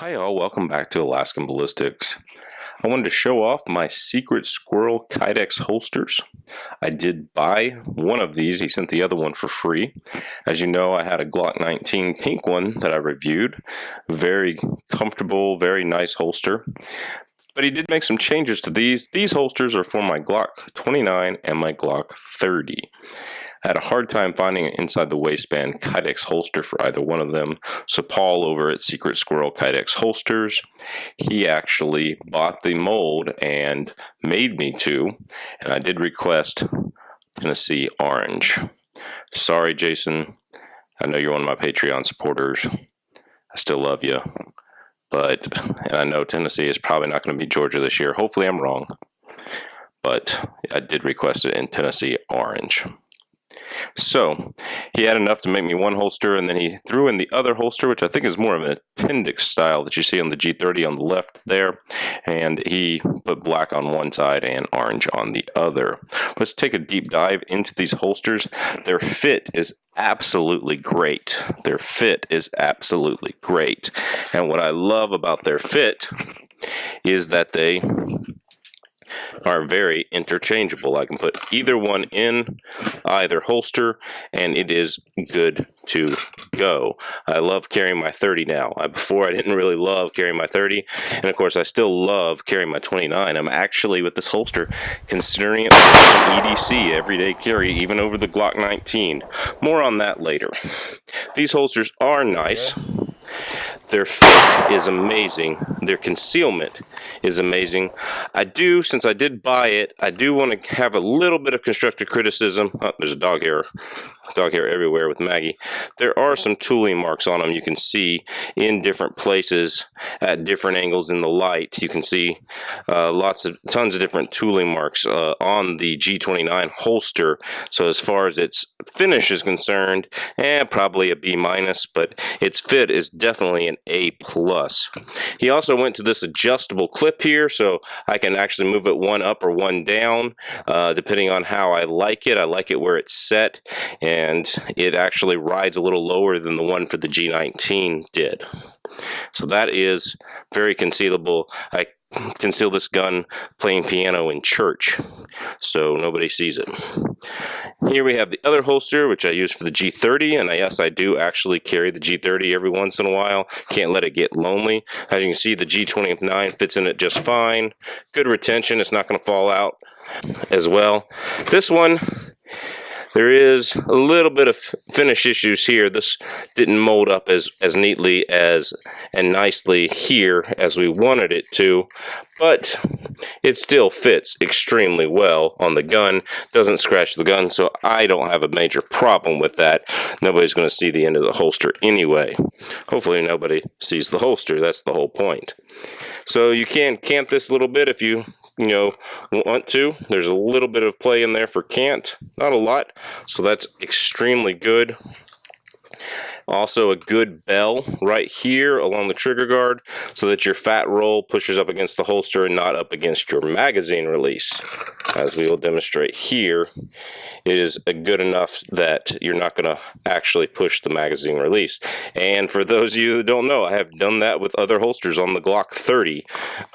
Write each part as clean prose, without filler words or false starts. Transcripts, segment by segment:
Hi all, welcome back to Alaskan Ballistics. I wanted to show off my secret Squirrel Kydex holsters. I did buy one of these, he sent the other one for free. As you know, I had a Glock 19 pink one that I reviewed. Very comfortable, very nice holster. But he did make some changes to these. These holsters are for my Glock 29 and my Glock 30. I had a hard time finding an inside the waistband Kydex holster for either one of them. So Paul over at Secret Squirrel Kydex Holsters, he actually bought the mold and made me two. And I did request Tennessee Orange. Sorry, Jason. I know you're one of my Patreon supporters. I still love you. And I know Tennessee is probably not going to be Georgia this year. Hopefully I'm wrong. But I did request it in Tennessee Orange. So he had enough to make me one holster, and then he threw in the other holster, which I think is more of an appendix style that you see on the G30 on the left there, and he put black on one side and orange on the other. Let's take a deep dive into these holsters. Their fit is absolutely great. Their fit is absolutely great. And what I love about their fit is that they are very interchangeable. I can put either one in either holster and it is good to go. I love carrying my 30 now. Before I didn't really love carrying my 30, and of course I still love carrying my 29. I'm actually with this holster considering it an EDC everyday carry, even over the Glock 19. More on that later. These holsters are nice. Their fit is amazing. Their concealment is amazing. Since I did buy it, I do want to have a little bit of constructive criticism. Oh, there's a dog hair everywhere with Maggie. There are some tooling marks on them you can see in different places at different angles in the light. You can see tons of different tooling marks on the G29 holster. So as far as its finish is concerned, probably a B-, but its fit is definitely an A+. He also went to this adjustable clip here, so I can actually move it one up or one down, depending on how I like it. I like it where it's set, and it actually rides a little lower than the one for the G19 did. So that is very concealable. I conceal this gun playing piano in church, so nobody sees it. Here we have the other holster, which I use for the G30, and yes, I do actually carry the G30 every once in a while. Can't let it get lonely. As you can see, the G29 fits in it just fine. Good retention. It's not going to fall out as well. This one, there is a little bit of finish issues here. This didn't mold up as neatly and nicely here as we wanted it to, but it still fits extremely well on the gun. Doesn't scratch the gun, so I don't have a major problem with that. Nobody's going to see the end of the holster anyway. Hopefully nobody sees the holster. That's the whole point. So you can cant this a little bit if you want to. There's a little bit of play in there for cant, not a lot, so that's extremely good. Also a good bell right here along the trigger guard so that your fat roll pushes up against the holster and not up against your magazine release. As we will demonstrate here, it is good enough that you're not going to actually push the magazine release. And for those of you that don't know, I have done that with other holsters on the Glock 30.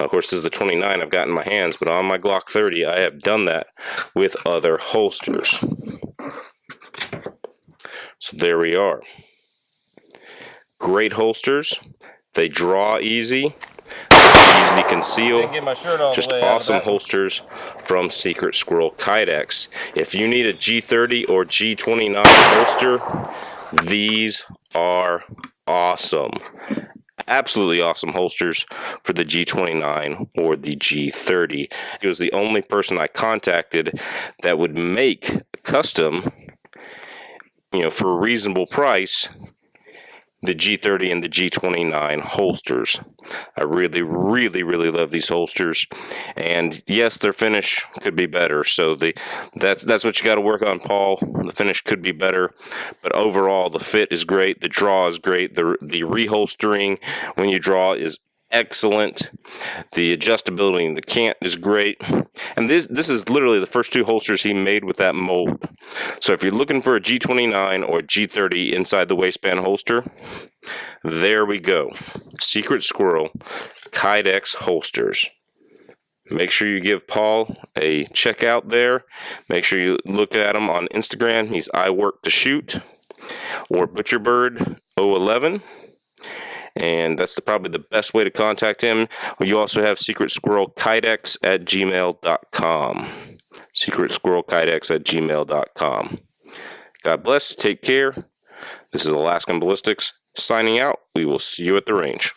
Of course, this is the 29 I've got in my hands, but on my Glock 30, I have done that with other holsters. So there we are. Great holsters. They draw easy. Easy to conceal. Just awesome holsters from Secret Squirrel Kydex. If you need a G30 or G29 holster, these are awesome. Absolutely awesome holsters for the G29 or the G30. He was the only person I contacted that would make custom, for a reasonable price, the G30 and the G29 holsters. I really, really, really love these holsters, and yes, their finish could be better. So that's what you got to work on, Paul. The finish could be better, but overall, the fit is great. The draw is great. The reholstering when you draw is excellent. The adjustability in the cant is great. And this is literally the first 2 holsters he made with that mold. So if you're looking for a G29 or G30 inside the waistband holster, there we go. Secret Squirrel Kydex holsters. Make sure you give Paul a check out there. Make sure you look at him on Instagram. He's I Work to Shoot or Butcherbird011. And that's probably the best way to contact him. You also have Secret Squirrel Kydex at gmail.com. Secret Squirrel Kydex at gmail.com. God bless. Take care. This is Alaskan Ballistics signing out. We will see you at the range.